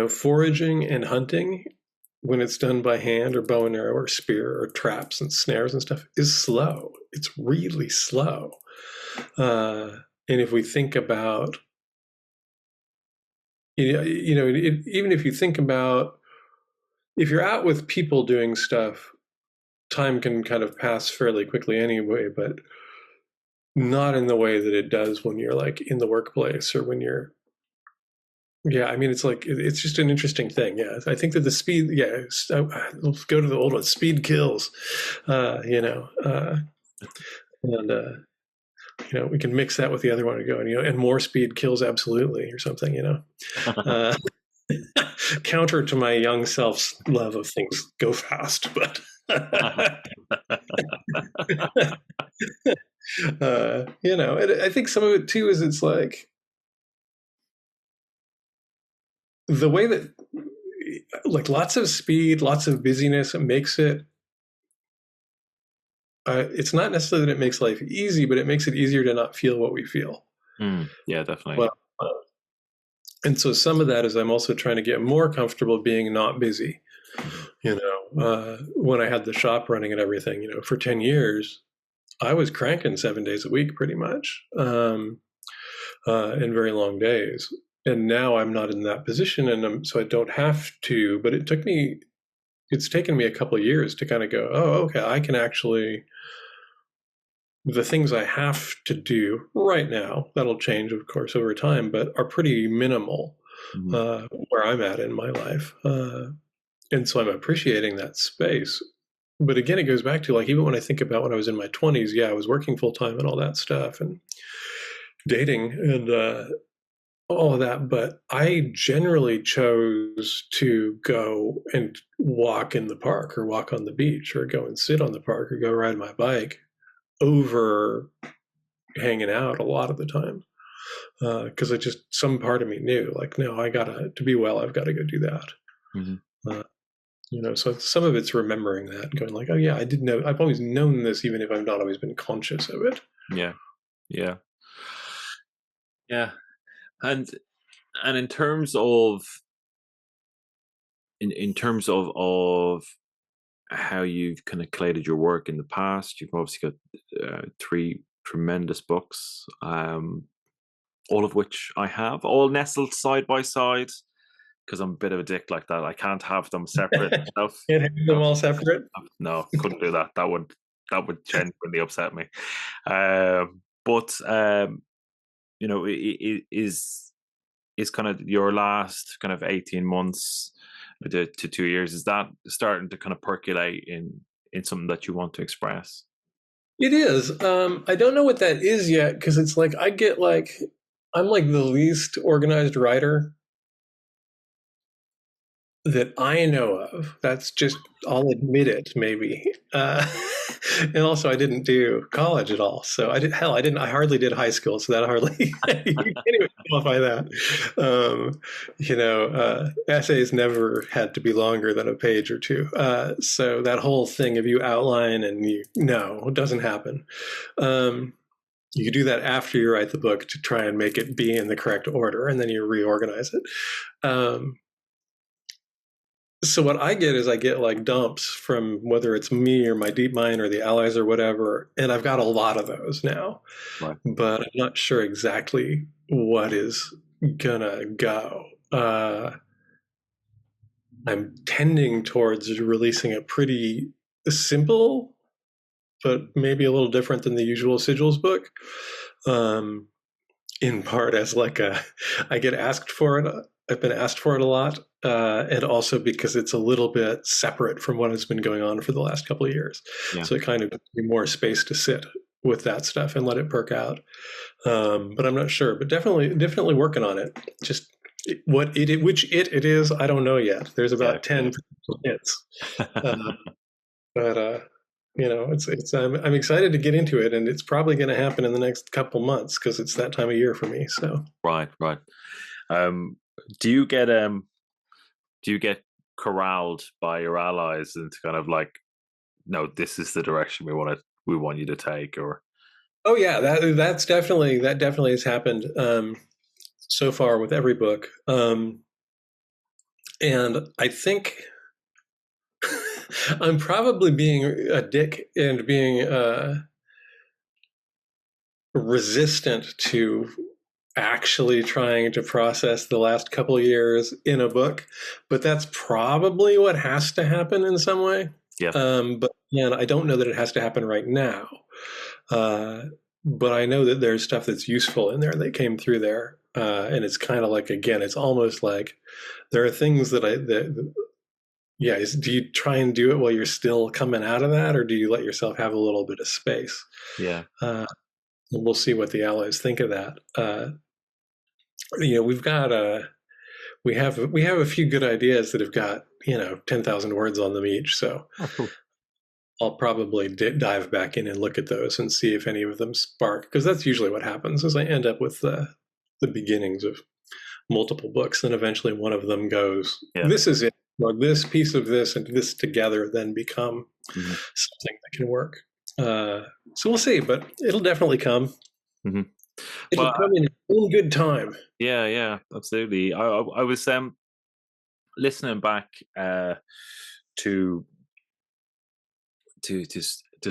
Foraging and hunting, when it's done by hand or bow and arrow or spear or traps and snares and stuff, is slow. It's really slow. And if we think about, even if you think about, if you're out with people doing stuff, time can kind of pass fairly quickly anyway, but not in the way that it does when you're like in the workplace or when you're, it's just an interesting thing. Yeah, I think that the speed, let's go to the old one, speed kills, and we can mix that with the other one and go, and more speed kills absolutely or something, counter to my young self's love of things go fast, but I think some of it too is it's like the way that like lots of speed, lots of busyness makes it. It's not necessarily that it makes life easy, but it makes it easier to not feel what we feel. Yeah, definitely. Well, and so some of that is I'm also trying to get more comfortable being not busy. When I had the shop running and everything, for 10 years, I was cranking 7 days a week pretty much, in very long days. And now I'm not in that position, and so I don't have to. But it's taken me a couple of years to kind of go, oh, okay, I can actually, the things I have to do right now, that'll change, of course, over time, but are pretty minimal where I'm at in my life. And so I'm appreciating that space. But again, it goes back to like, even when I think about when I was in my 20s, I was working full time and all that stuff and dating and all of that. But I generally chose to go and walk in the park or walk on the beach or go and sit on the park or go ride my bike over hanging out a lot of the time. Because some part of me knew like, no, to be well, I've got to go do that. So some of it's remembering that and going like, oh yeah, I did know, I've always known this, even if I've not always been conscious of it. Yeah. And in terms of of how you've kind of collated your work in the past, you've obviously got 3 tremendous books, all of which I have, all nestled side by side, because I'm a bit of a dick like that. I can't have them separate. Can't have them all separate? No, couldn't do that. That would genuinely upset me. But is kind of your last kind of 18 months to 2 years, is that starting to kind of percolate in something that you want to express? It is. I don't know what that is yet, because it's like I'm like the least organized writer that I know of. That's just, I'll admit it, maybe. And also I didn't do college at all. So I hardly did high school. So that hardly, you can't even qualify that. Essays never had to be longer than a page or two. So that whole thing of you outline and it doesn't happen. You do that after you write the book to try and make it be in the correct order, and then you reorganize it. So what I get is I get like dumps from whether it's me or my deep mind or the allies or whatever, and I've got a lot of those now. Right. But I'm not sure exactly what is gonna go. I'm tending towards releasing a pretty simple, but maybe a little different than the usual sigils book. In part as like I get asked for it. I've been asked for it a lot, and also because it's a little bit separate from what has been going on for the last couple of years. Yeah. So it kind of gives me more space to sit with that stuff and let it perk out. But I'm not sure. But definitely working on it. Just which it is, I don't know yet. There's about 10 hits, but it's I'm excited to get into it, and it's probably going to happen in the next couple months because it's that time of year for me. So right. Do you get corralled by your allies into kind of like, no, this is the direction we want you to take? Or oh yeah, that definitely has happened so far with every book, and I think I'm probably being a dick and being resistant to actually trying to process the last couple of years in a book, but that's probably what has to happen in some way. Yeah. But again, I don't know that it has to happen right now. But I know that there's stuff that's useful in there that came through there. And it's kind of like, again, it's almost like there are things that do you try and do it while you're still coming out of that, or do you let yourself have a little bit of space? Yeah. We'll see what the allies think of that. We've got we have a few good ideas that have got 10,000 words on them each. So cool. I'll probably dive back in and look at those and see if any of them spark, because that's usually what happens. Is I end up with the beginnings of multiple books, and eventually one of them goes, this is it, or this piece of this and this together then become something that can work. So we'll see, but it'll definitely come. Mm-hmm. It'll come in its own good time. Yeah, absolutely. I was listening back to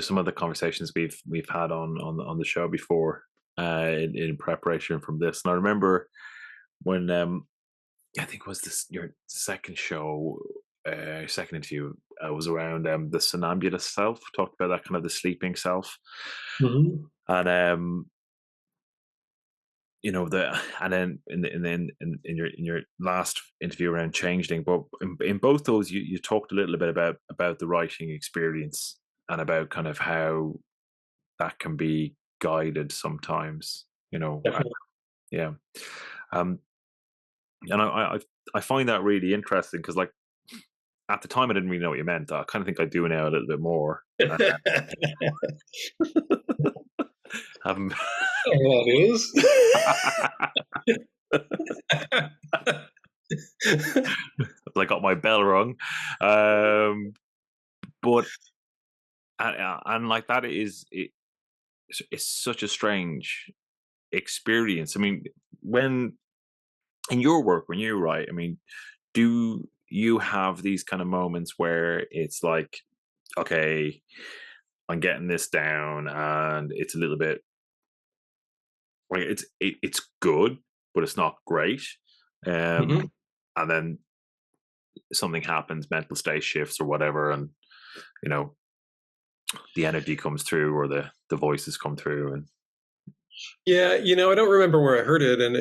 some of the conversations we've had on the show before in preparation from this, and I remember when I think it was your second show, second interview was around the somnambulist self. Talked about that kind of the sleeping self, and and then in your last interview around changeling, but in both those you talked a little bit about the writing experience and about kind of how that can be guided sometimes, yeah. And I find that really interesting because, like, at the time I didn't really know what you meant. I kind of think I do now a little bit more. That is. I got my bell rung, but and like that it's such a strange experience. I mean, when in your work, when you write, I mean, do you have these kind of moments where it's like, okay, I'm getting this down and it's a little bit like it's good, but it's not great, and then something happens, mental state shifts or whatever, and the energy comes through or the voices come through. And yeah, I don't remember where I heard it, and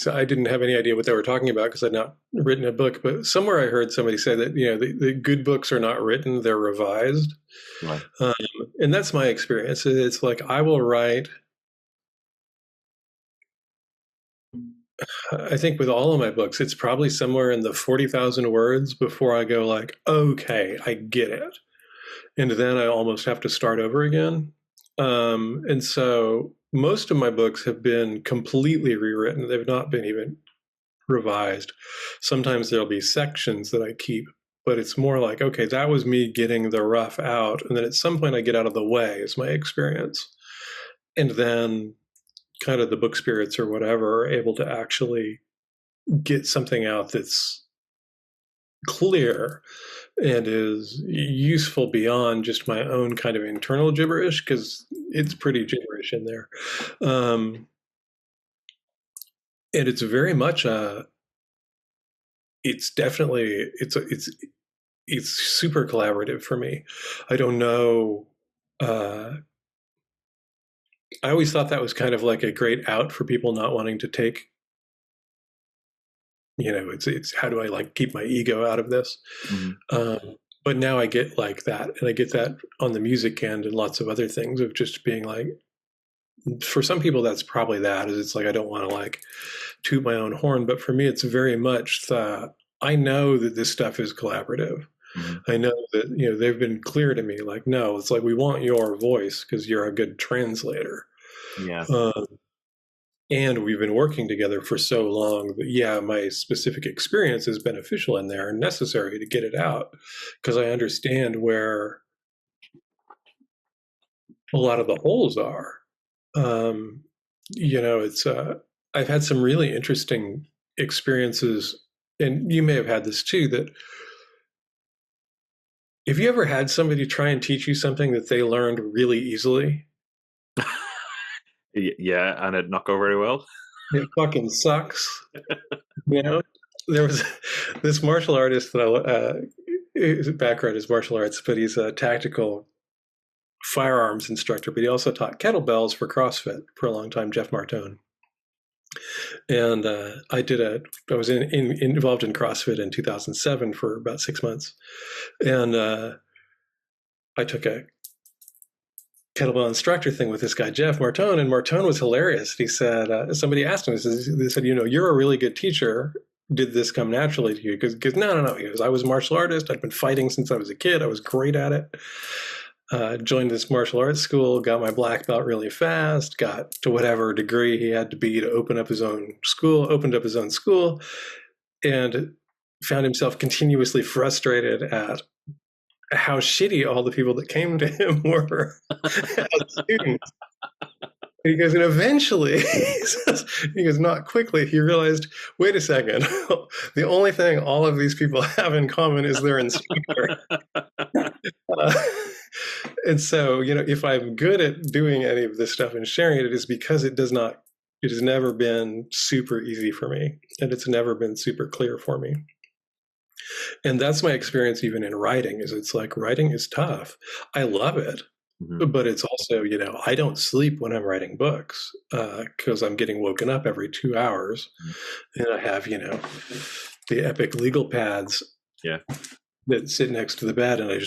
I didn't have any idea what they were talking about because I'd not written a book. But somewhere I heard somebody say that the good books are not written; they're revised. Right. And that's my experience. It's like I will write. I think with all of my books, it's probably somewhere in the 40,000 words before I go like, okay, I get it, and then I almost have to start over again. And so most of my books have been completely rewritten. They've not been even revised. Sometimes there'll be sections that I keep, but it's more like, okay, that was me getting the rough out. And then at some point I get out of the way is my experience. And then kind of the book spirits or whatever are able to actually get something out that's clear and is useful beyond just my own kind of internal gibberish, because it's pretty gibberish in there. And it's very much it's definitely it's super collaborative for me. I don't know. I always thought that was kind of like a great out for people not wanting to take, it's how do I like keep my ego out of this? But now I get like that, and I get that on the music end and lots of other things of just being like, for some people that's probably that, is it's like I don't want to like toot my own horn, but for me it's very much that I know that this stuff is collaborative. I know that they've been clear to me, like, no, it's like we want your voice because you're a good translator. And we've been working together for so long that, my specific experience is beneficial in there and necessary to get it out, because I understand where a lot of the holes are. It's I've had some really interesting experiences, and you may have had this too, that if you ever had somebody try and teach you something that they learned really easily. Yeah, and it not go very well. It fucking sucks. There was this martial artist that his background is martial arts, but he's a tactical firearms instructor, but he also taught kettlebells for CrossFit for a long time, Jeff Martone. And I was involved in CrossFit in 2007 for about 6 months. And I took a kettlebell instructor thing with this guy, Jeff Martone, and Martone was hilarious. He said, somebody asked him, they said, you're a really good teacher. Did this come naturally to you? Because no. He goes, I was a martial artist. I'd been fighting since I was a kid. I was great at it. Joined this martial arts school, got my black belt really fast, got to whatever degree he had to be to opened up his own school, and found himself continuously frustrated at how shitty all the people that came to him were as students. He goes, and eventually, he goes, not quickly, he realized, wait a second, the only thing all of these people have in common is their instructor. And so, if I'm good at doing any of this stuff and sharing it, it is because it has never been super easy for me, and it's never been super clear for me. And that's my experience even in writing, is it's like writing is tough. I love it. But it's also, I don't sleep when I'm writing books because I'm getting woken up every 2 hours. And I have, the epic legal pads that sit next to the bed. And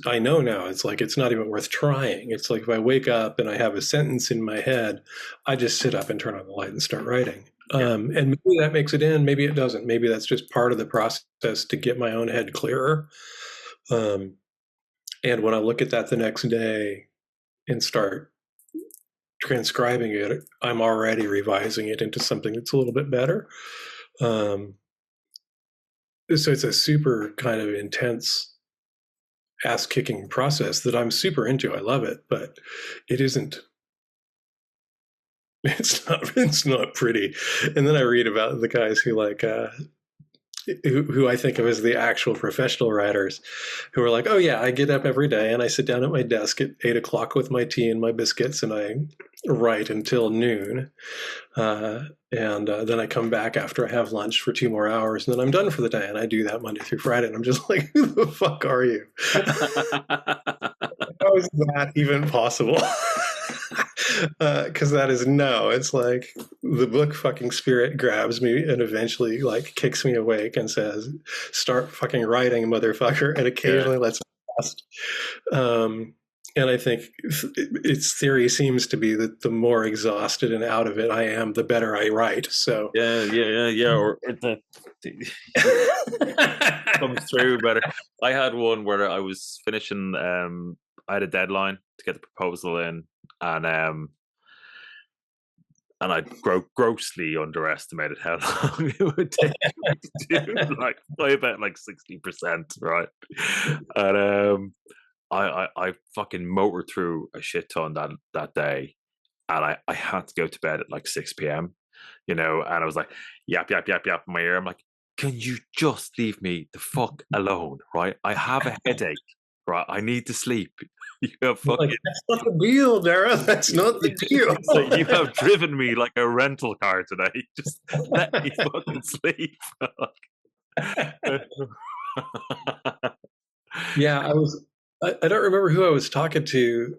I know now, it's like, it's not even worth trying. It's like if I wake up and I have a sentence in my head, I just sit up and turn on the light and start writing. And maybe that makes it in, maybe it doesn't. Maybe that's just part of the process to get my own head clearer. And when I look at that the next day and start transcribing it, I'm already revising it into something that's a little bit better. So it's a super kind of intense ass-kicking process that I'm super into. I love it, but it isn't. It's not pretty. And then I read about the guys who who I think of as the actual professional writers, who are like, oh yeah, I get up every day and I sit down at my desk at 8 o'clock with my tea and my biscuits and I write until noon. And then I come back after I have lunch for 2 more hours and then I'm done for the day. And I do that Monday through Friday. And I'm just like, who the fuck are you? How is that even possible? Because that is it's like the book fucking spirit grabs me and eventually like kicks me awake and says, start fucking writing, motherfucker, and occasionally lets me rest. And I think its theory seems to be that the more exhausted and out of it I am, the better I write. So or it comes through better. I had one where I was finishing. I had a deadline to get the proposal in, and I grossly underestimated how long it would take to do, by about 60%, right? And I fucking motored through a shit ton that day, and I had to go to bed at like 6 p.m. And I was like, yap, yap, yap, yap in my ear. I'm like, can you just leave me the fuck alone, right? I have a headache, right? I need to sleep. You have Like, fucking, that's not the deal, Dara. That's not the deal. it's like, you have driven me like a rental car today. Just let me fucking sleep. Yeah, I don't remember who I was talking to.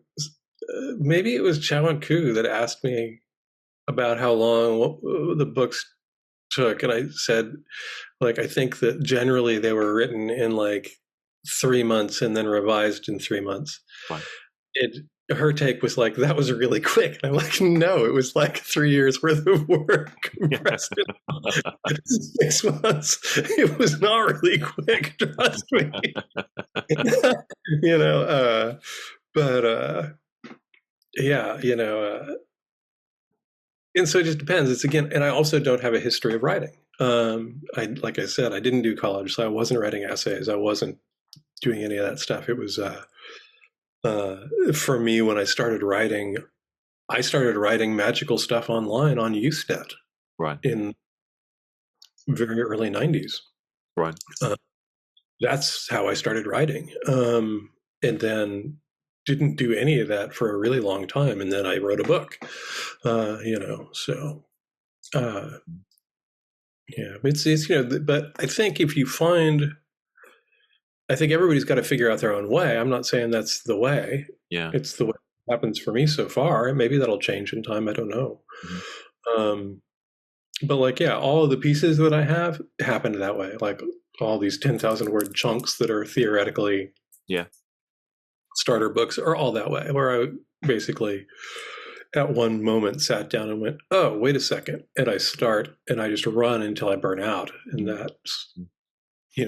Maybe it was Chow and Koo that asked me about how long the books took. And I said, like, I think that generally they were written in like 3 months and then revised in 3 months. Right. Her take was like, that was really quick. And I'm like, no, it was like 3 years worth of work compressed in 6 months. It was not really quick, trust me. But yeah, and so it just depends. It's again, and I also don't have a history of writing. Like I said, I didn't do college, so I wasn't writing essays. I wasn't doing any of that stuff. It was for me when I started writing magical stuff online on Usenet, right, in very early '90s. Right. That's how I started writing, and then didn't do any of that for a really long time, and then I wrote a book. So. Yeah, it's but I think I think everybody's got to figure out their own way. I'm not saying that's the way. Yeah. It's the way it happens for me so far. Maybe that'll change in time. I don't know. But like, yeah, all of the pieces that I have happened that way. Like all these 10,000 word chunks that are theoretically starter books are all that way, where I basically at one moment sat down and went, oh, wait a second. And I start and I just run until I burn out. And that's,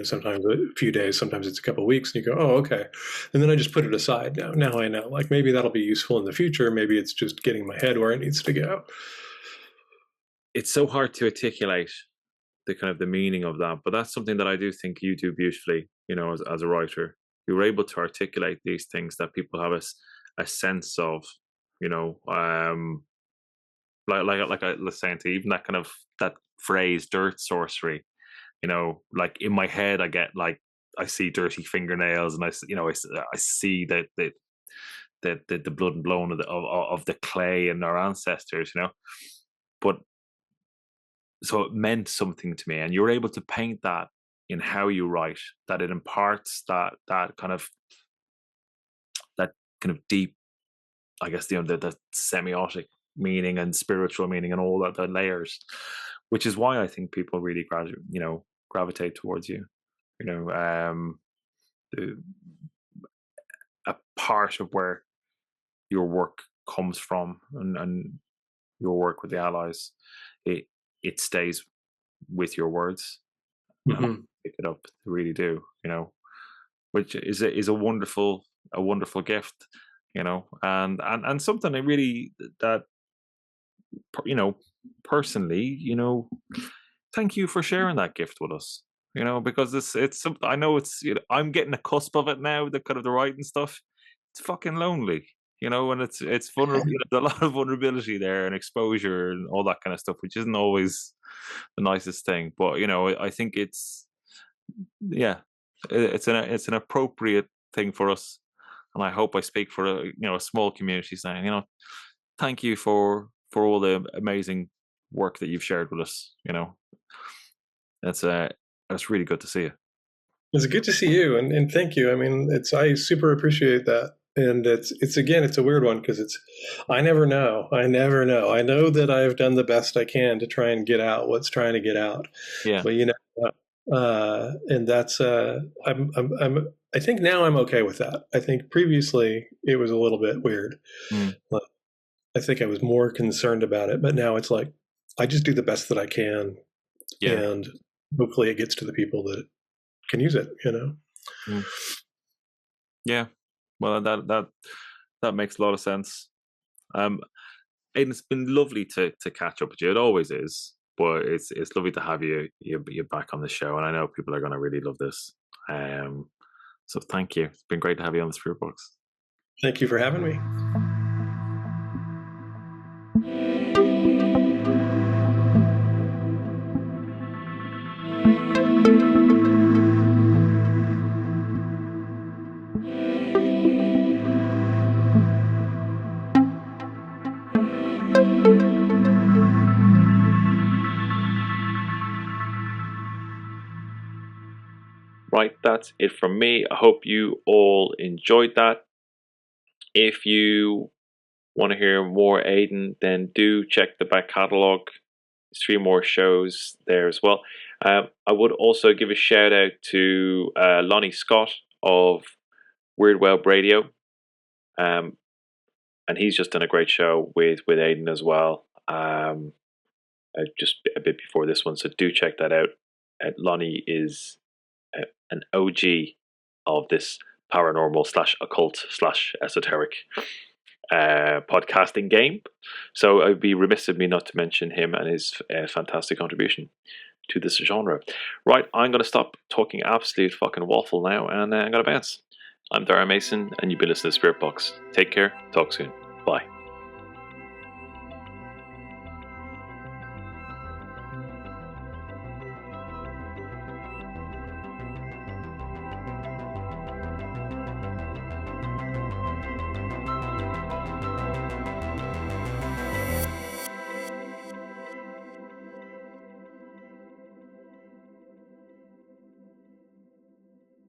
sometimes a few days, sometimes it's a couple of weeks, and you go, oh, okay. And then I just put it aside now. Now I know, like, maybe that'll be useful in the future. Maybe it's just getting my head where it needs to go. It's so hard to articulate the kind of the meaning of that, but that's something that I do think you do beautifully, as a writer. You're able to articulate these things that people have a sense of, like I was saying to you, even that kind of that phrase, dirt sorcery, like in my head, I get like, I see dirty fingernails, and I see the blood and blown of the clay and our ancestors, but so it meant something to me, and you're able to paint that in how you write, that it imparts that kind of deep, I guess, the semiotic meaning and spiritual meaning and all that, the layers, which is why I think people really gravitate towards you. A part of where your work comes from, and your work with the Allies, it stays with your words. And I pick it up, really do, which is a wonderful gift, and something I really, that, personally, thank you for sharing that gift with us, because it's I know it's, I'm getting a cusp of it now, the kind of the writing stuff. It's fucking lonely, and it's vulnerable. There's a lot of vulnerability there, and exposure and all that kind of stuff, which isn't always the nicest thing. But I think it's an appropriate thing for us, and I hope I speak for a small community, saying, thank you for all the amazing work that you've shared with us. It's really good to see you. It's good to see you, and thank you. I mean, I super appreciate that. And it's a weird one, because I never know. I know that I've done the best I can to try and get out what's trying to get out. Yeah. But and that's I think now I'm okay with that. I think previously it was a little bit weird. I think I was more concerned about it, but now it's like I just do the best that I can, and hopefully it gets to the people that can use it. Yeah. Well, that makes a lot of sense. Aidan, it's been lovely to catch up with you. It always is, but it's lovely to have you back on the show, and I know people are going to really love this. So thank you. It's been great to have you on the Spirit Books. Thank you for having me. that's it from me. I hope you all enjoyed that. If you want to hear more Aidan, then do check the back catalogue. 3 more shows there as well. I would also give a shout out to Lonnie Scott of Weird Web Radio. And he's just done a great show with Aidan as well. Just a bit before this one, so do check that out. Lonnie is an OG of this paranormal / occult / esoteric podcasting game. So I'd be remiss of me not to mention him and his fantastic contribution to this genre. Right, I'm going to stop talking absolute fucking waffle now, and I'm going to bounce. I'm Dara Mason, and you've been listening to Spirit Box. Take care. Talk soon. Bye.